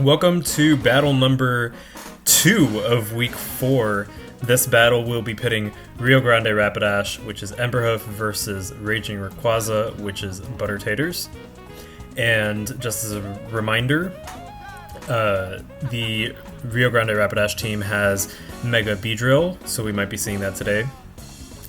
Welcome to battle number 2 of week 4. This battle will be pitting Rio Grande Rapidash, which is Emberhoof, versus Raging Rayquaza, which is Butter Taters. And just as a reminder, the Rio Grande Rapidash team has Mega Beedrill, so we might be seeing that today.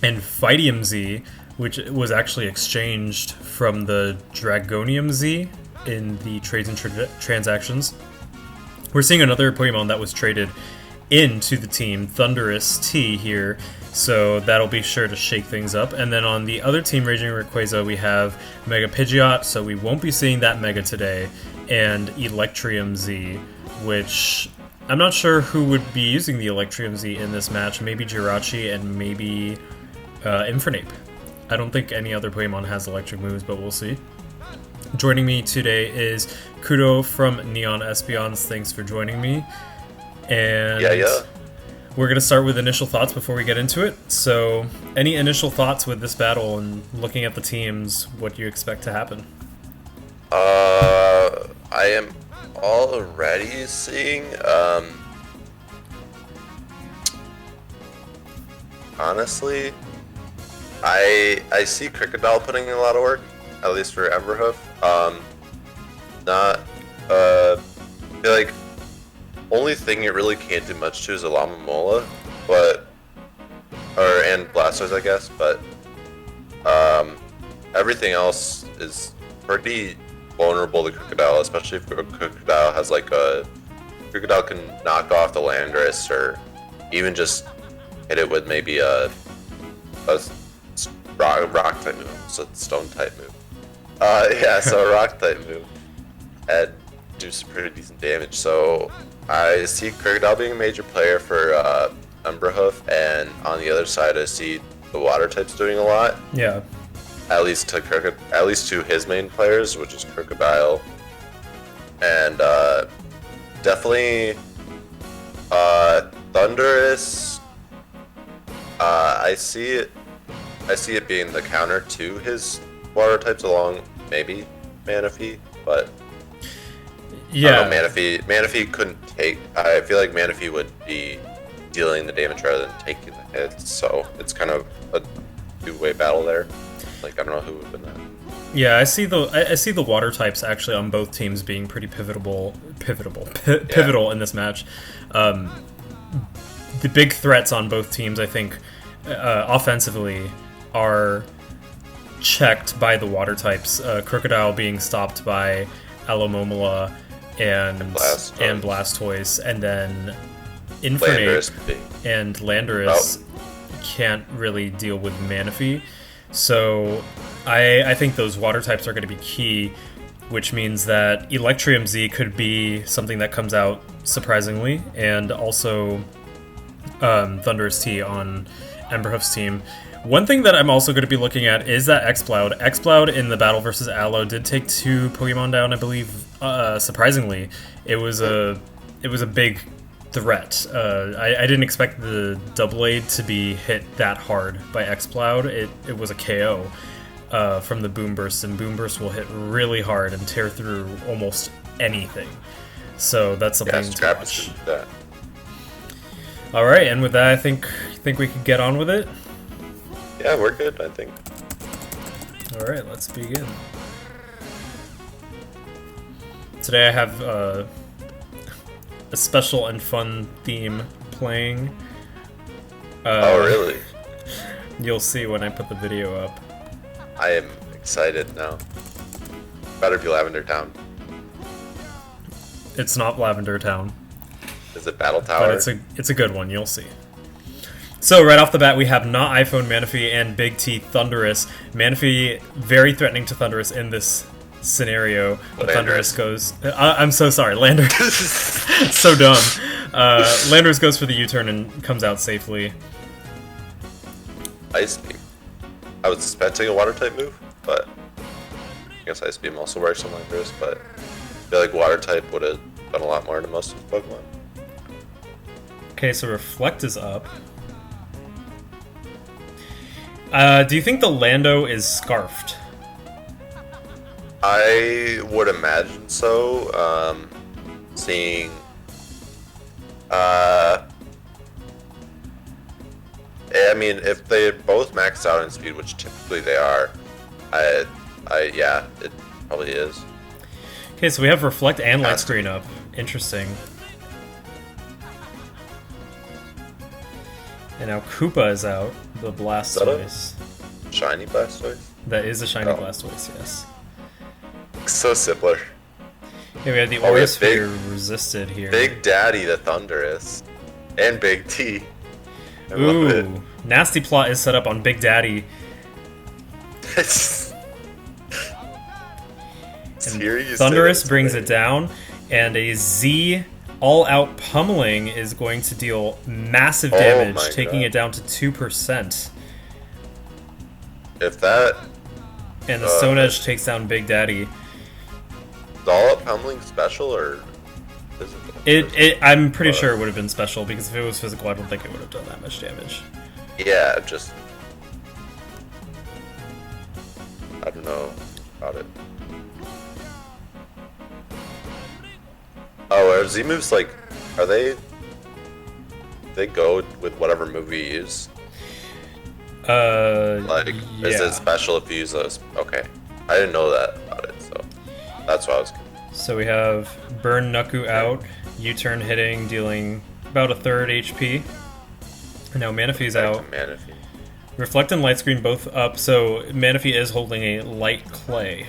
And Fightium Z, which was actually exchanged from the Dragonium Z in the trades and transactions. We're seeing another Pokemon that was traded into the team, Thundurus T here, so that'll be sure to shake things up. And then on the other team, Raging Rayquaza, we have Mega Pidgeot, so we won't be seeing that Mega today, and Electrium Z, which I'm not sure who would be using the Electrium Z in this match. Maybe Jirachi and maybe Infernape. I don't think any other Pokemon has electric moves, but we'll see. Joining me today is Kudo from Neon Espeons. Thanks for joining me. And we're going to start with initial thoughts before we get into it. So, any initial thoughts with this battle and looking at the teams, what do you expect to happen? I am already seeing, honestly, I see Crocodile putting in a lot of work, at least for Emberhoof. I feel like only thing it really can't do much to is a Llamamola, and Blastoise, I guess, but everything else is pretty vulnerable to Crocodile, especially if Crocodile has Crocodile can knock off the Landorus, or even just hit it with maybe a rock type move, so stone type move. So a rock type move and do some pretty decent damage. So I see Crocodile being a major player for Emberhoof, and on the other side I see the water types doing a lot. Yeah. At least to his main players, which is Crocodile, and definitely Thundurus. I see it being the counter to his water types, along maybe Manaphy, but yeah, I don't know, Manaphy couldn't take. I feel like Manaphy would be dealing the damage rather than taking the hits, so it's kind of a two-way battle there. Like, I don't know who would win that. Yeah, I see the water types actually on both teams being pretty pivotal in this match. The big threats on both teams, I think, offensively, are checked by the water types. Crocodile being stopped by Alomomola and Blastoise, and then Infernape and Landorus can't really deal with Manaphy. So I think those water types are going to be key, which means that Electrium Z could be something that comes out surprisingly, and also Thundurus T on Emberhoof's team. One thing that I'm also going to be looking at is that Exploud. Exploud in the battle versus Aloe did take 2 Pokemon down, I believe. Surprisingly, it was a big threat. I didn't expect the Double Aid to be hit that hard by Exploud. It was a KO from the Boom Burst, and Boom Burst will hit really hard and tear through almost anything. So that's something to watch. All right, and with that, I think we could get on with it. Yeah, we're good, I think. All right, let's begin. Today I have a special and fun theme playing. Oh, really? You'll see when I put the video up. I am excited now. Better be Lavender Town. It's not Lavender Town. Is it Battle Tower? But it's a good one, you'll see. So right off the bat, we have not iPhone Manaphy and Big T Thundurus. Manaphy very threatening to Thundurus in this scenario. But Thundurus goes... I'm so sorry, Landorus. So dumb. Landorus goes for the U-turn and comes out safely. Ice Beam. I was expecting a water type move, but I guess Ice Beam also works on Landorus, but I feel like water type would have done a lot more to most of his Pokemon. Okay, so Reflect is up. Do you think the Lando is scarfed? I would imagine so. seeing I mean, if they both max out in speed, which typically they are, yeah, it probably is. Okay, so we have Reflect and Light Screen up. Interesting. And now Koopa is out, the Blastoise. Shiny Blastoise? That is a shiny Blastoise, yes. So similar. Okay, we have the Aura Sphere resisted here. Big Daddy the Thundurus. And Big T. Ooh, nasty plot is set up on Big Daddy. Thundurus brings it down, and a Z all-out pummeling is going to deal massive damage, taking it down to 2%. If that... And the Stone Edge takes down Big Daddy. Is all-out pummeling special, or... I'm pretty sure it would have been special, because if it was physical, I don't think it would have done that much damage. Yeah, just... I don't know about it. Oh, are Z-moves, like... Are they go with whatever move you use? Like, yeah. Is it special if you use those? Okay. I didn't know that about it, so... That's what I was... So we have Burn Nuku out, U-turn hitting, dealing about a third HP. And now Manaphy's out. Manaphy. Reflect and Light Screen both up, so Manaphy is holding a Light Clay.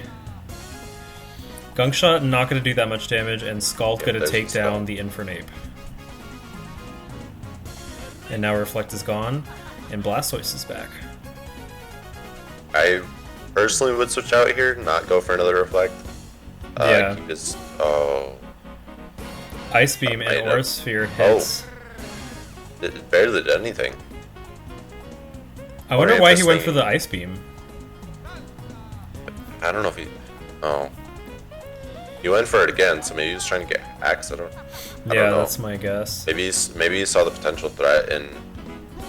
Gunk Shot not going to do that much damage, and Scald going to take down the Infernape. And now Reflect is gone, and Blastoise is back. I personally would switch out here, not go for another Reflect. Yeah. Just, Ice Beam and Aura Sphere hits. It barely did anything. I wonder why he went for the Ice Beam. I don't know if he... Oh. He went for it again, so maybe he was trying to get hacks. I don't know. That's my guess. Maybe he saw the potential threat in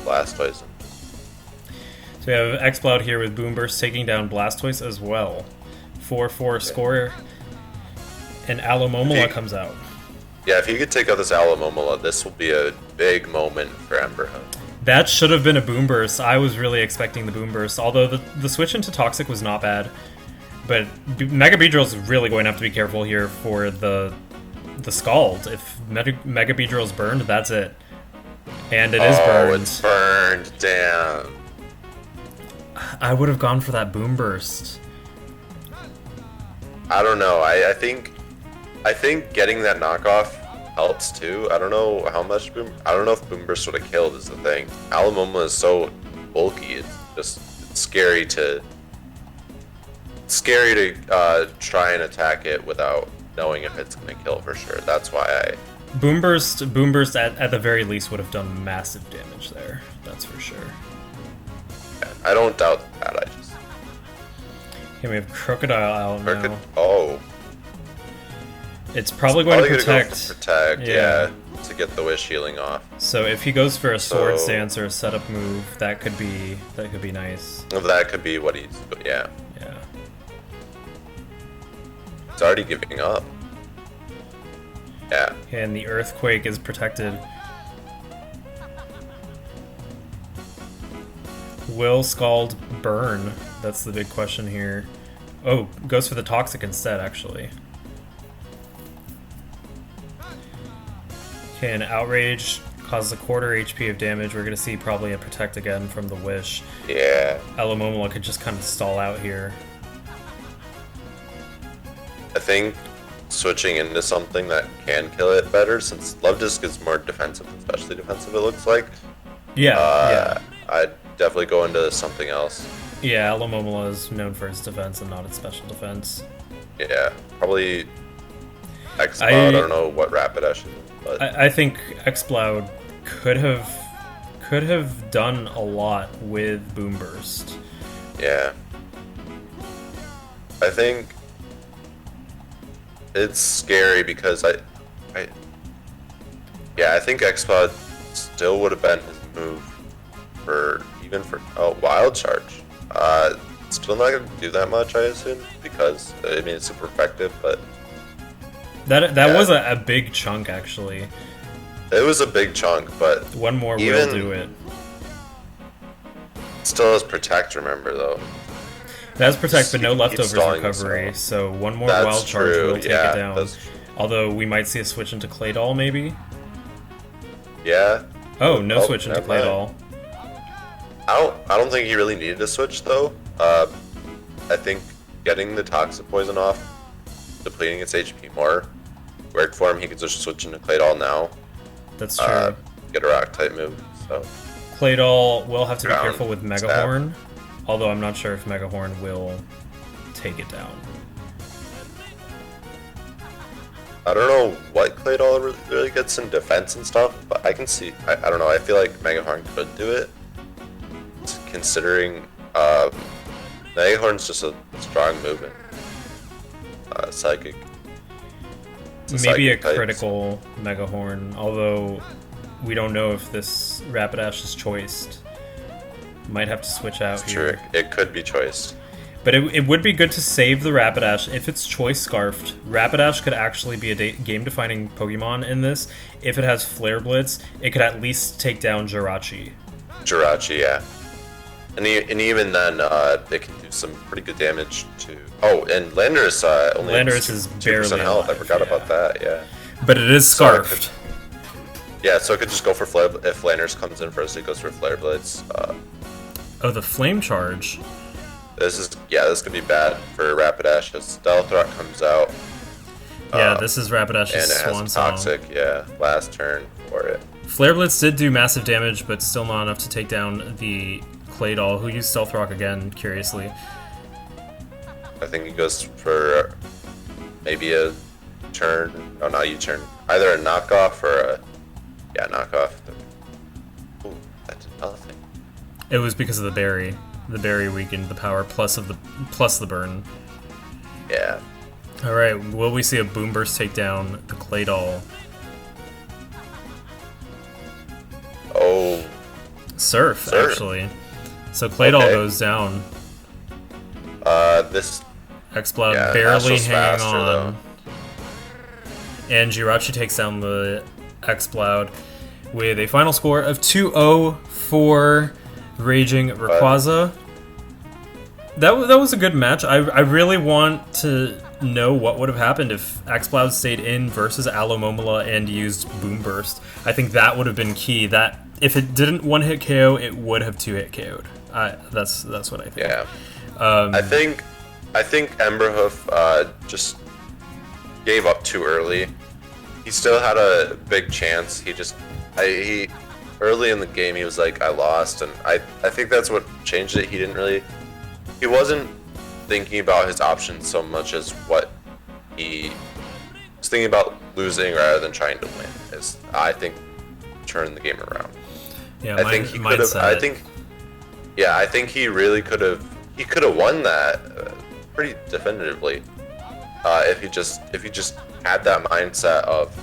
Blastoise. So we have Exploud here with Boom Burst taking down Blastoise as well. 4-4 score. And Alomomola comes out. Yeah, if he could take out this Alomomola, this will be a big moment for Emberhood. That should have been a Boom Burst. I was really expecting the Boom Burst, although the switch into Toxic was not bad. But Mega Beedrill's really going to have to be careful here for the Scald. If Mega Beedrill's burned, that's it. And it is burned. Oh, it's burned. Damn. I would have gone for that Boom Burst. I don't know. I think getting that knockoff helps too. I don't know how much I don't know if Boom Burst would have killed is the thing. Alomomola is so bulky. It's scary to try and attack it without knowing if it's going to kill for sure. That's why Boom Burst at the very least would have done massive damage there. That's for sure. Yeah, I don't doubt that. Okay, we have Crocodile out now. Oh. It's probably going to protect. Go for protect, yeah, to get the Wish healing off. So if he goes for a Sword Stance or a setup move, that could be nice. That could be what he's... Yeah. Yeah. It's already giving up. Yeah. And the Earthquake is protected. Will Scald burn? That's the big question here. Oh, goes for the Toxic instead, actually. Okay, and Outrage causes a quarter HP of damage. We're going to see probably a Protect again from the Wish. Yeah. Alomomola could just kind of stall out here. I think switching into something that can kill it better, since Love Disc is more defensive, especially defensive it looks like. Yeah, I'd definitely go into something else. Yeah, Alomomola is known for its defense and not its special defense. Yeah, probably Exploud. I don't know what Rapidash is, but I think Exploud could have done a lot with Boom Burst. Yeah. I think it's scary because I think Exploud still would have been his move for Wild Charge. Still not going to do that much, I assume, because I mean it's super effective, but That was a big chunk, actually. It was a big chunk, but one more will do it. Still has protect, remember, though. It has protect, but no leftovers recovery, so one more wild charge will take it down. Although we might see a switch into Claydol, maybe? Yeah. Oh, no switch into Claydol. I don't think he really needed a switch, though. I think getting the Toxic Poison off, depleting its HP more, worked for him. He could just switch into Claydol now. That's true. Get a Rock-type move, so... Claydol will have to be careful with Mega Horn, although I'm not sure if Mega Horn will take it down. I don't know what Claydol really gets in defense and stuff, but I can see... I don't know, I feel like Mega Horn could do it, considering Mega Horn's just a strong movement. Psychic. Maybe a critical Mega Horn, although we don't know if this Rapidash is choiced. Might have to switch out here. True, it could be choiced. But it would be good to save the Rapidash. If it's choice scarfed, Rapidash could actually be a game-defining Pokemon in this. If it has Flare Blitz, it could at least take down Jirachi. Jirachi, yeah. And even then, they can do some pretty good damage to... Oh, and Landorus only Landorus is barely health. alive, I forgot about that, yeah. But it is scarfed. Yeah, so it could just go for Flare... If Landorus comes in first, it goes for Flare Blitz. Oh, the Flame Charge. This could be bad for Rapidash as Stealth Rock comes out. Yeah, this is Rapidash's swan song. And it has Toxic, yeah, last turn for it. Flare Blitz did do massive damage, but still not enough to take down the Claydol, who used Stealth Rock again, curiously. I think he goes for maybe a turn. Oh, not U-turn. Either a knockoff or a... Yeah, knockoff. Ooh, that did nothing. It was because of the berry. The berry weakened the power plus the burn. Yeah. Alright, will we see a Boom Burst take down the Claydol? Oh. Surf, actually. So Claydol goes down. This... X-Cloud barely hanging on. Though. And Jirachi takes down the X-Cloud with a final score of 2-0 for Raging Rayquaza. That was a good match. I really want to know what would have happened if X-Cloud stayed in versus Alomomola and used Boom Burst. I think that would have been key. That if it didn't one-hit KO, it would have two-hit KO'd. That's what I think. Yeah. I think Emberhoof just gave up too early. He still had a big chance. He early in the game he was like, I lost, and I think that's what changed it. He wasn't thinking about his options so much as what he was thinking about losing rather than trying to win. I think turned the game around. Yeah, I think he could have. I think he really could have. He could have won that pretty definitively if he just had that mindset of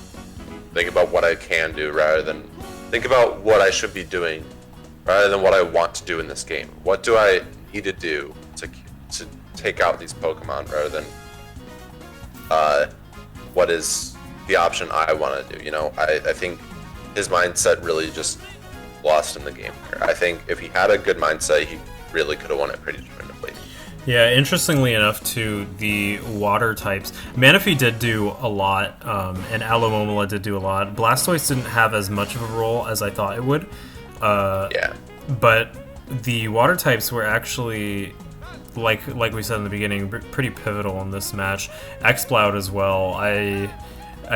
think about what I can do rather than think about what I should be doing rather than what I want to do in this game. What do I need to do to take out these Pokemon rather than what is the option I want to do? You know, I think his mindset really just lost in the game here. I think if he had a good mindset, he really could have won it pretty definitively. Yeah, interestingly enough, too, the water types. Manaphy did do a lot, and Alomomola did do a lot. Blastoise didn't have as much of a role as I thought it would. But the water types were actually, like we said in the beginning, pretty pivotal in this match. X-Cloud as well. I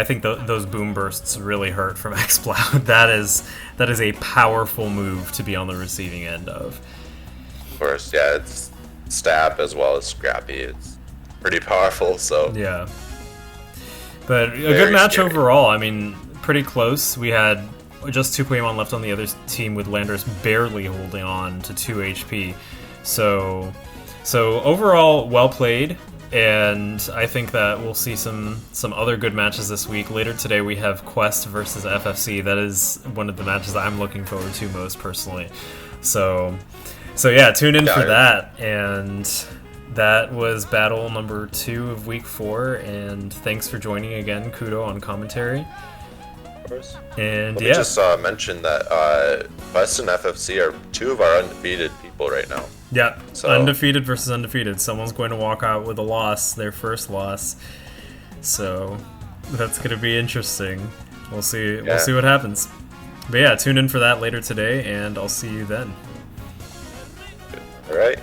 think those Boom Bursts really hurt from X-Cloud. That is a powerful move to be on the receiving end of. Of course, yeah, it's stab as well as scrappy. It's pretty powerful, so... Yeah. But a good match overall. I mean, pretty close. We had just 2 Pokemon left on the other team with Landorus barely holding on to 2 HP. So overall, well played. And I think that we'll see some other good matches this week. Later today we have Quest versus FFC. That is one of the matches I'm looking forward to most personally. So yeah, tune in for that. And that was battle number 2 of week 4, and thanks for joining again, Kudo, on commentary. Of course. And Let yeah, me just mention that Quest and FFC are 2 of our undefeated people right now. yeah, So- undefeated versus undefeated. Someone's going to walk out with a loss, their first loss. So that's going to be interesting. We'll see. Yeah. We'll see what happens. But yeah, tune in for that later today, and I'll see you then. All right.